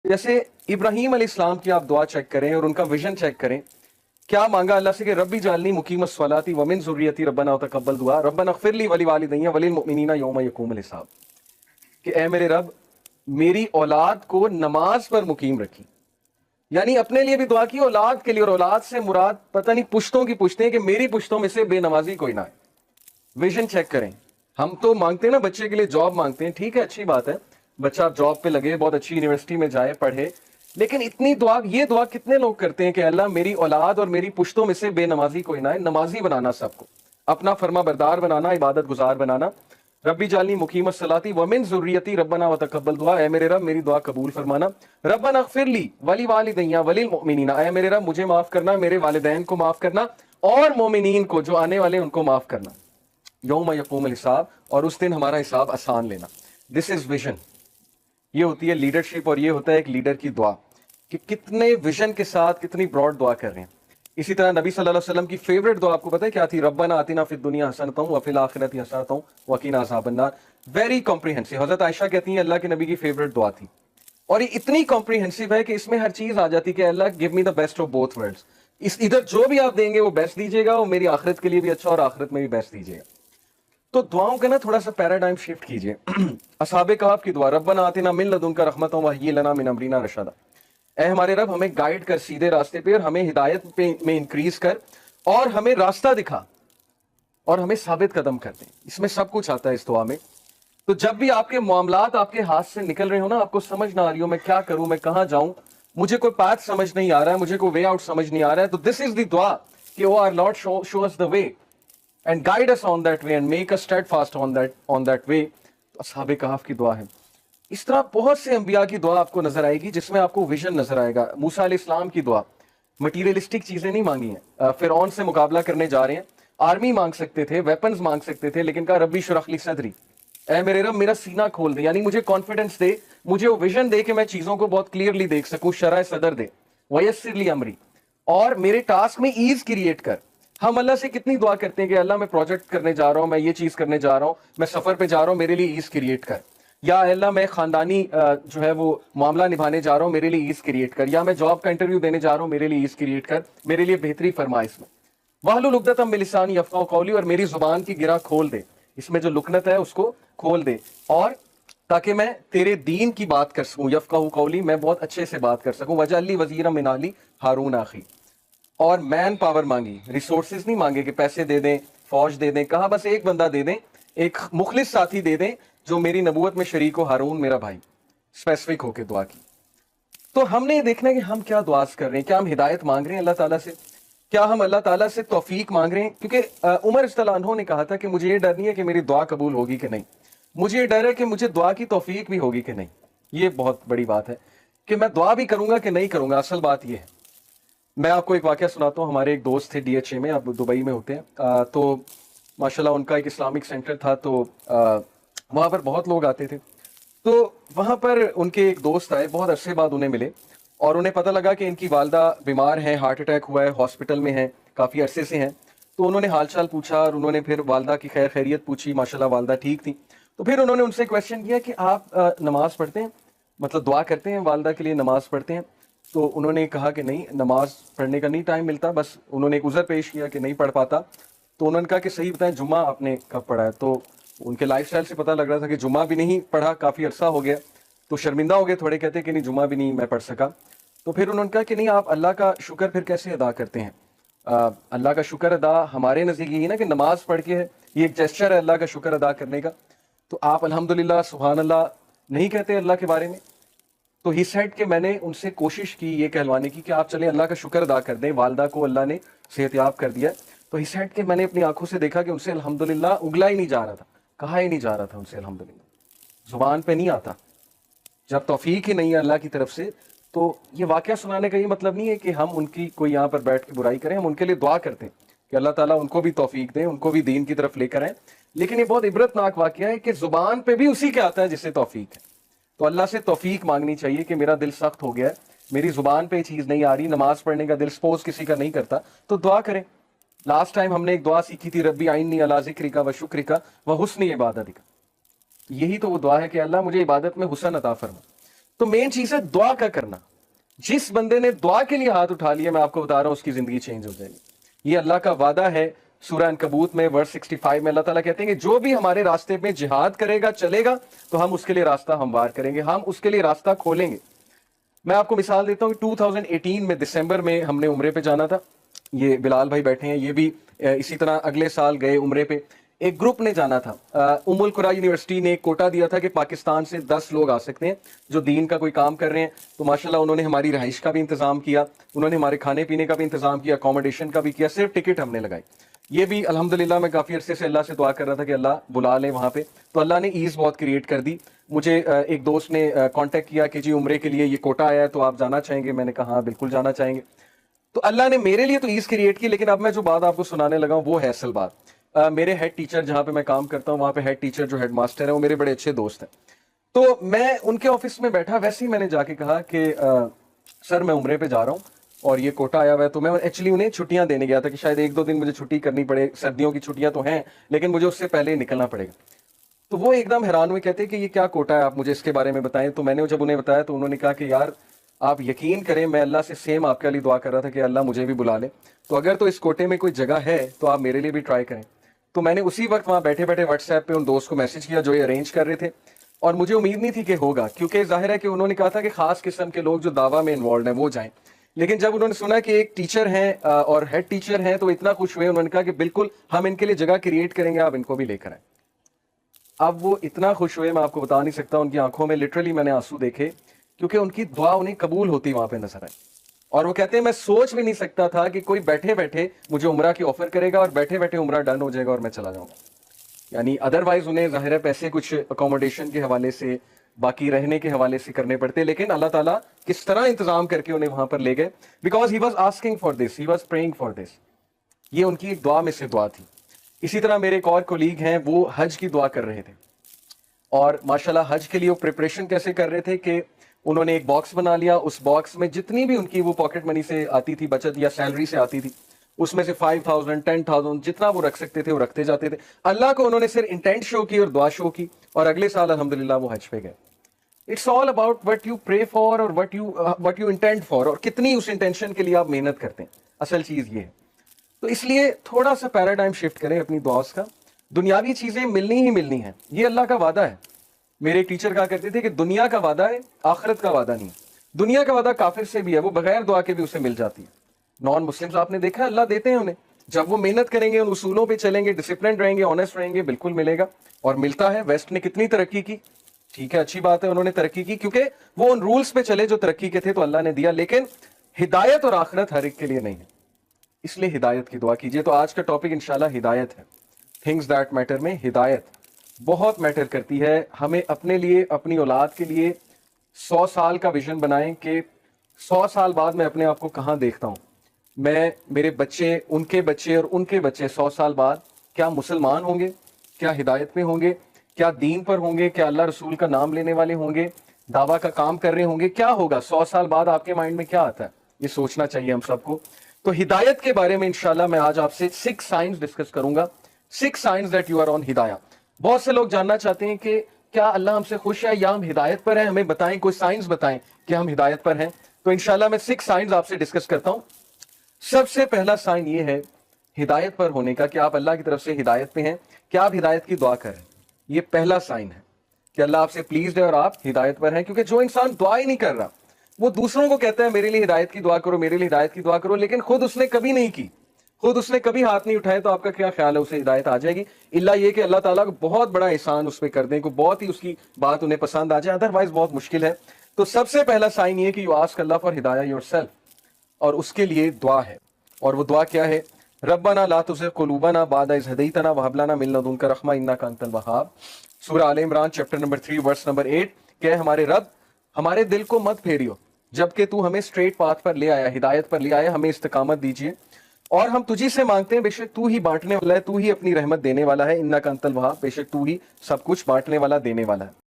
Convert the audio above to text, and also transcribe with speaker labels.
Speaker 1: जैसे इब्राहीम अलैहिस्सलाम की आप दुआ चेक करें और उनका विजन चेक करें, क्या मांगा अल्लाह से कि रब्बी जालनी मुकीमस सलाती व मिन ज़ुर्रियती रब्बना व तक़ब्बल दुआ रब्बना इग़फ़िर ली व लिवालिदैया व लिल मुमिनीना यौम यक़ूमुल हिसाब, कि ए मेरे रब मेरी औलाद को नमाज पर मुकीम रखी। यानी अपने लिए भी दुआ की, औलाद के लिए, और औलाद से मुराद पता नहीं पुश्तों की पुश्तें, कि मेरी पुश्तों में से बेनमाजी कोई ना है। विजन चेक करें। हम तो मांगते हैं ना बच्चे के लिए जॉब मांगते हैं, ठीक है, अच्छी बात है, बच्चा जॉब पे लगे, बहुत अच्छी यूनिवर्सिटी में जाए, पढ़े, लेकिन इतनी दुआ, ये दुआ कितने लोग करते हैं कि अल्लाह मेरी औलाद और मेरी पुश्तों में से बेनमाजी कोई ना है। नमाजी बनाना सबको, अपना फर्मा बरदार बनाना, इबादत गुजार बनाना। रब्बी जालनी मुकीमत सलाती व मिन ज़ुर्रियती रब्बना व तक़ब्बल दुआ, ए मेरे रब मेरी दुआ कबूल फरमाना। रब्बना इग़फ़िर ली वली वालिदैया वलिल मुमिनीना, ए मेरे रब मुझे माफ करना, मेरे वालिदैन को माफ करना, और मोमिनीन को जो आने वाले उनको माफ करना। यौम यक़ूमुल हिसाब, और उस दिन हमारा हिसाब आसान लेना। This is vision. ये होती है लीडरशिप, और ये होता है एक लीडर की दुआ, कि कितने विजन के साथ कितनी ब्रॉड दुआ कर रहे हैं। इसी तरह नबी सल्लल्लाहु अलैहि वसल्लम की फेवरेट दुआ आपको पता है क्या थी? रब्बना आतिना फिद दुनिया हसनतम व फिल आखिरति हसनतम व क़िना अज़ाबन्नार। Very comprehensive. हजरत आयशा कहती हैं अल्लाह के नबी की फेवरेट दुआ थी, और ये इतनी कॉम्प्रिहेंसिव है कि इसमें हर चीज आ जाती है कि अल्लाह give me the best of both worlds. इस इधर जो भी आप देंगे वो बेस्ट दीजिएगा, और मेरी आखिरत के लिए भी अच्छा, और आखिरत में भी बेस्ट दीजिएगा। तो दुआओं का ना थोड़ा सा पैराडाइम शिफ्ट कीजिए। असहाबे कहफ की दुआ, रब्बना आतिना मिन लदुनका रहमतन व हय्यि लना मिन अमरिना रशदा। ए हमारे रब हमें गाइड कर सीधे रास्ते पे, और हमें हिदायत पे में इंक्रीज कर, और हमें रास्ता दिखा, और हमें साबित कदम कर दे। इसमें सब कुछ आता है इस दुआ में। तो जब भी आपके मामलात आपके हाथ से निकल रहे हो ना, आपको समझ ना आ रही हो मैं क्या करूं, मैं कहां जाऊं, मुझे कोई पाथ समझ नहीं आ रहा है, मुझे कोई वे आउट समझ नहीं आ रहा है, तो दिस इज द दुआ कि O our Lord show us the way and guide us on that way and make us steadfast on that way. तो असहाबे कहफ की दुआ है। इस तरह बहुत से अंबिया की दुआ आपको नजर आएगी जिसमें आपको विजन नजर आएगा। मूसा अलैहिस्सलाम की दुआ, मटीरियलिस्टिक चीजें नहीं मांगी हैं, फिरौन से मुकाबला करने जा रहे हैं, आर्मी मांग सकते थे, वेपन्स मांग सकते थे, लेकिन कहा रब्बी शुरह ली सदरी, ऐ मेरे रब मेरा सीना खोल दे, यानी मुझे कॉन्फिडेंस दे, मुझे वो विजन दे कि मैं चीजों को बहुत क्लियरली देख सकूं, शरह सदर दे, वयस्सिर ली अमरी, और मेरे टास्क में ईज क्रिएट कर। हम अल्लाह से कितनी दुआ करते हैं कि अल्लाह मैं प्रोजेक्ट करने जा रहा हूं, मैं ये चीज करने जा रहा हूं, मैं सफर पे जा रहा हूं, मेरे लिए ईज क्रिएट कर। या अल्लाह मैं खानदानी जो है वो मामला निभाने जा रहा हूं, मेरे लिए ईज क्रिएट कर। या मैं जॉब का इंटरव्यू देने जा रहा हूं, मेरे लिए ईज क्रिएट कर, मेरे लिए बेहतरी फरमा इसमें। वाहलुल उक़दतम मिन लिसानी यफ़क़हू क़ौली, और मेरी जुबान की गिरा खोल दे, इसमें जो लुकनत है उसको खोल दे, और ताकि मैं तेरे दीन की बात कर सकूं। यफ़क़हू क़ौली, मैं बहुत अच्छे से बात कर सकूं। वजअल ली वज़ीरम मिन अहली हारून आखी, और मैन पावर मांगी, रिसोर्सेज नहीं मांगे कि पैसे दे दें, फौज दे दें, कहा बस एक बंदा दे दें, एक मुखलिस साथी दे दें जो मेरी नबूवत में शरीक हो, हारून मेरा भाई। स्पेसिफिक होके दुआ की। तो हमने ये देखना है कि हम क्या दुआस कर रहे हैं। क्या हम हिदायत मांग रहे हैं अल्लाह ताला से? क्या हम अल्लाह ताला से तौफीक मांग रहे हैं? क्योंकि उमर रज़ियल्लाहु अन्हु ने कहा था कि मुझे ये डर नहीं है कि मेरी दुआ कबूल होगी कि नहीं, मुझे ये डर है कि मुझे दुआ की तौफीक भी होगी कि नहीं। ये बहुत बड़ी बात है कि मैं दुआ भी करूंगा कि नहीं करूंगा। असल बात ये है, मैं आपको एक वाकया सुनाता हूँ। हमारे एक दोस्त थे डीएचए में, अब दुबई में होते हैं, तो माशाल्लाह उनका एक इस्लामिक सेंटर था, तो वहाँ पर बहुत लोग आते थे। तो वहाँ पर उनके एक दोस्त आए, बहुत अरसे बाद उन्हें मिले, और उन्हें पता लगा कि इनकी वालदा बीमार हैं, हार्ट अटैक हुआ है, हॉस्पिटल में हैं, काफ़ी अरसे से हैं। तो उन्होंने हाल चाल पूछा, और उन्होंने फिर वालदा की खैर खैरियत पूछी। माशाल्लाह वालदा ठीक थी। तो फिर उन्होंने उनसे क्वेश्चन किया कि आप नमाज पढ़ते हैं, मतलब दुआ करते हैं वालदा के लिए, नमाज पढ़ते हैं? तो उन्होंने कहा कि नहीं, नमाज पढ़ने का नहीं टाइम मिलता। बस उन्होंने एक उज़र पेश किया कि नहीं पढ़ पाता। तो उन्होंने कहा कि सही बताएं, जुम्मा आपने कब पढ़ा है? तो उनके लाइफस्टाइल से पता लग रहा था कि जुम्मा भी नहीं पढ़ा, काफ़ी अरसा हो गया। तो शर्मिंदा हो गए थोड़े, कहते कि नहीं जुम्मा भी नहीं मैं पढ़ सका। तो फिर उन्होंने कहा कि नहीं, आप अल्लाह का शुक्र फिर कैसे अदा करते हैं? अल्लाह का शुक्र अदा हमारे नज़दीक यही ना कि नमाज पढ़ के है, ये एक जेस्चर है अल्लाह का शुक्र अदा करने का। तो आप अल्हम्दुलिल्लाह सुभान अल्लाह नहीं कहते अल्लाह के बारे में? तो ही सेड कि मैंने उनसे कोशिश की ये कहलवाने की कि आप चले अल्लाह का शुक्र अदा कर दें, वालदा को अल्लाह ने सेहतयाब कर दिया। तो ही सेड कि मैंने अपनी आंखों से देखा कि उनसे अल्हम्दुलिल्लाह उगला ही नहीं जा रहा था, कहा ही नहीं जा रहा था उनसे अल्हम्दुलिल्लाह, जुबान पे नहीं आता। जब तौफीक ही नहीं है अल्लाह की तरफ से, तो ये वाकया सुनाने का ये मतलब नहीं है कि हम उनकी कोई यहाँ पर बैठ के बुराई करें। हम उनके लिए दुआ करते हैं कि अल्लाह ताला उनको भी तौफीक दें, उनको भी दीन की तरफ लेकर आए। लेकिन ये बहुत इबरतनाक वाकया है कि जुबान पे भी उसी के आता है जिससे तौफीक है। तो अल्लाह से तौफीक मांगनी चाहिए कि मेरा दिल सख्त हो गया है, मेरी जुबान पे चीज़ नहीं आ रही, नमाज पढ़ने का दिल सपोज किसी का नहीं करता, तो दुआ करें। लास्ट टाइम हमने एक दुआ सीखी थी, रब्बी आइन्नी अला ज़िक्रिका व शुक्रिका व हुस्नि इबादतिका। यही तो वो दुआ है कि अल्लाह मुझे इबादत में हुस्न अता फरमा। تو مین چیز ہے دعا کا کرنا. جس بندے نے دعا کے لیے ہاتھ اٹھا لیا, میں آپ کو بتا رہا ہوں, اس کی زندگی چینج ہو جائے گی. یہ اللہ کا وعدہ ہے. سورہ عنکبوت میں ورس 65 میں اللہ تعالیٰ کہتے ہیں کہ جو بھی ہمارے راستے میں جہاد کرے گا, چلے گا, تو ہم اس کے لیے راستہ ہموار کریں گے, ہم اس کے لیے راستہ کھولیں گے. میں آپ کو مثال دیتا ہوں کہ 2018 میں دسمبر میں ہم نے عمرے پہ جانا تھا. یہ بلال بھائی بیٹھے ہیں, یہ بھی اسی طرح اگلے سال گئے عمرے پہ. ایک گروپ نے جانا تھا. القرا یونیورسٹی نے ایک کوٹا دیا تھا کہ پاکستان سے 10 لوگ آ سکتے ہیں جو دین کا کوئی کام کر رہے ہیں. تو ماشاءاللہ انہوں نے ہماری رہائش کا بھی انتظام کیا, انہوں نے ہمارے کھانے پینے کا بھی انتظام کیا, اکوموڈیشن کا بھی کیا, صرف ٹکٹ ہم نے لگائی. یہ بھی الحمدللہ میں کافی عرصے سے اللہ سے دعا کر رہا تھا کہ اللہ بلا لے وہاں پہ, تو اللہ نے ایز بہت کریٹ کر دی. مجھے ایک دوست نے کانٹیکٹ کیا کہ جی عمرے کے لیے یہ کوٹا آیا ہے, تو آپ جانا چاہیں گے؟ میں نے کہا ہاں بالکل جانا چاہیں گے. تو اللہ نے میرے لیے تو ایز کریٹ کی, لیکن اب میں جو بات آپ کو سنانے لگا ہوں وہ ہے اصل بات. میرے ہیڈ ٹیچر جہاں پہ میں کام کرتا ہوں, وہاں پہ ہیڈ ٹیچر جو ہیڈ ماسٹر ہے وہ میرے بڑے اچھے دوست ہیں. تو میں ان کے آفس میں بیٹھا, ویسے ہی میں نے جا کے کہا کہ سر میں عمرے پہ جا رہا ہوں اور یہ کوٹا آیا ہوا ہے. تو میں ایکچولی انہیں چھٹیاں دینے گیا تھا کہ شاید 1-2 دن مجھے چھٹی کرنی پڑے, سردیوں کی چھٹیاں تو ہیں لیکن مجھے اس سے پہلے نکلنا پڑے گا. تو وہ ایک دم حیران ہوئے, کہتے کہ یہ کیا کوٹا ہے, آپ مجھے اس کے بارے میں بتائیں. تو میں نے جب انہیں بتایا تو انہوں نے کہا کہ یار آپ یقین کریں, میں اللہ سے سیم آپ کے لیے دعا کر رہا تھا کہ اللہ مجھے بھی بلا لے, تو اگر تو اس کوٹے میں کوئی جگہ ہے تو آپ میرے لیے بھی ٹرائی کریں. تو میں نے اسی وقت وہاں بیٹھے بیٹھے واٹس ایپ پہ ان دوست کو میسج کیا جو یہ ارینج کر رہے تھے, اور مجھے امید نہیں تھی کہ ہوگا, کیونکہ ظاہر ہے کہ انہوں نے کہا تھا کہ خاص قسم کے لوگ جو دعویٰ میں انوالوڈ ہیں وہ جائیں. لیکن جب انہوں نے سنا کہ ایک ٹیچر ہیں اور ہیڈ ٹیچر ہیں تو اتنا خوش ہوئے, انہوں نے کہا کہ بالکل ہم ان کے لیے جگہ کریٹ کریں گے, آپ ان کو بھی لے کر آئیں. اب وہ اتنا خوش ہوئے, میں آپ کو بتا نہیں سکتا, ان کی آنکھوں میں لٹرلی میں نے آنسو دیکھے, کیونکہ ان کی دعا انہیں قبول ہوتی وہاں پہ نظر آئی. اور وہ کہتے ہیں میں سوچ بھی نہیں سکتا تھا کہ کوئی بیٹھے بیٹھے مجھے عمرہ کی آفر کرے گا اور بیٹھے بیٹھے عمرہ ڈن ہو جائے گا اور میں چلا جاؤں گا. یعنی ادروائز انہیں ظاہر ہے پیسے کچھ اکوموڈیشن کے حوالے سے, باقی رہنے کے حوالے سے کرنے پڑتے, لیکن اللہ تعالیٰ کس طرح انتظام کر کے انہیں وہاں پر لے گئے, because he was asking for this, he was praying for this. یہ ان کی ایک دعا میں سے دعا تھی. اسی طرح میرے ایک اور کولیگ ہیں, وہ حج کی دعا کر رہے تھے, اور ماشاءاللہ حج کے لیے وہ پریپریشن کیسے کر رہے تھے کہ انہوں نے ایک باکس بنا لیا, اس باکس میں جتنی بھی ان کی وہ پاکٹ منی سے آتی تھی بچت یا سیلری سے آتی تھی, اس میں سے 5,000 10,000 جتنا وہ رکھ سکتے تھے وہ رکھتے جاتے تھے. اللہ کو انہوں نے صرف انٹینٹ شو کی اور دعا شو کی, اور اگلے سال الحمدللہ وہ حج پہ گئے. It's all about what you pray for اور وٹ یو انٹینٹ فار, اور کتنی اس انٹینشن کے لیے آپ محنت کرتے ہیں, اصل چیز یہ ہے. تو اس لیے تھوڑا سا پیراڈائم شفٹ کریں اپنی دعاؤں کا. دنیاوی چیزیں ملنی ہی ملنی ہیں, یہ اللہ کا وعدہ ہے. میرے ایک ٹیچر کہا کرتے تھے کہ دنیا کا وعدہ ہے, آخرت کا وعدہ نہیں. دنیا کا وعدہ کافر سے بھی ہے, وہ بغیر دعا کے بھی اسے مل جاتی ہے. نان مسلمز آپ نے دیکھا اللہ دیتے ہیں انہیں, جب وہ محنت کریں گے, ان اصولوں پہ چلیں گے, ڈسپلن رہیں گے, آنیسٹ رہیں گے, بالکل ملے گا. اور ملتا ہے. ویسٹ نے کتنی ترقی کی, ٹھیک ہے اچھی بات ہے انہوں نے ترقی کی, کیونکہ وہ ان رولز پہ چلے جو ترقی کے تھے تو اللہ نے دیا, لیکن ہدایت اور آخرت ہر ایک کے لیے نہیں ہے. اس لیے ہدایت کی دعا کیجیے. تو آج کا ٹاپک انشاءاللہ ہدایت ہے. تھنگز دیٹ میٹر میں ہدایت بہت میٹر کرتی ہے. ہمیں اپنے لیے, اپنی اولاد کے لیے 100 سال کا ویژن بنائیں کہ 100 سال بعد میں اپنے آپ کو کہاں دیکھتا ہوں. میں, میرے بچے, ان کے بچے اور ان کے بچے 100 سال بعد کیا مسلمان ہوں گے, کیا ہدایت میں ہوں گے, کیا دین پر ہوں گے, کیا اللہ رسول کا نام لینے والے ہوں گے, دعویٰ کا کام کر رہے ہوں گے, کیا ہوگا 100 سال بعد آپ کے مائنڈ میں کیا آتا ہے, یہ سوچنا چاہیے ہم سب کو. تو ہدایت کے بارے میں انشاءاللہ میں آج آپ سے 6 سائنز ڈسکس کروں گا. 6 signs that you are on ہدایہ. بہت سے لوگ جاننا چاہتے ہیں کہ کیا اللہ ہم سے خوش ہے یا ہم ہدایت پر ہیں, ہمیں بتائیں, کوئی سائنس بتائیں کہ ہم ہدایت پر ہیں. تو انشاءاللہ میں 6 سائنز آپ سے ڈسکس کرتا ہوں. سب سے پہلا سائن یہ ہے ہدایت پر ہونے کا کہ آپ اللہ کی طرف سے ہدایت پہ ہیں, کہ آپ ہدایت کی دعا کریں. یہ پہلا سائن ہے کہ اللہ آپ سے پلیزڈ ہے اور آپ ہدایت پر ہیں. کیونکہ جو انسان دعا ہی نہیں کر رہا, وہ دوسروں کو کہتا ہے میرے لیے ہدایت کی دعا کرو, میرے لیے ہدایت کی دعا کرو, لیکن خود اس نے کبھی نہیں کی, خود اس نے کبھی ہاتھ نہیں اٹھائے, تو آپ کا کیا خیال ہے اسے ہدایت آ جائے گی؟ اللہ یہ کہ اللہ تعالیٰ کو بہت بڑا احسان اس پہ کر دیں, کو بہت ہی اس کی بات انہیں پسند آ جائے, ادروائز بہت مشکل ہے. تو سب سے پہلا سائن یہ کہ یو آسک اللہ فار ہدایہ یور سیلف, اور اس کے لیے دعا ہے. اور وہ دعا کیا ہے؟ ربنا لا تزغ قلوبنا بعد اذ ہدیتنا وہب لنا من لدنک رحمۃ انک انت الوہاب. سورہ آل عمران چیپٹر نمبر 3 ورس نمبر 8. کہ ہمارے رب ہمارے دل کو مت پھیریو جبکہ تو ہمیں اسٹریٹ پاتھ پر لے آیا, ہدایت پر لے آیا, ہمیں استقامت دیجیے, اور ہم تجھی سے مانگتے ہیں بے شک تو ہی بانٹنے والا ہے, تو ہی اپنی رحمت دینے والا ہے, انک انت الوہاب, بے شک تو ہی سب کچھ بانٹنے والا, دینے والا ہے.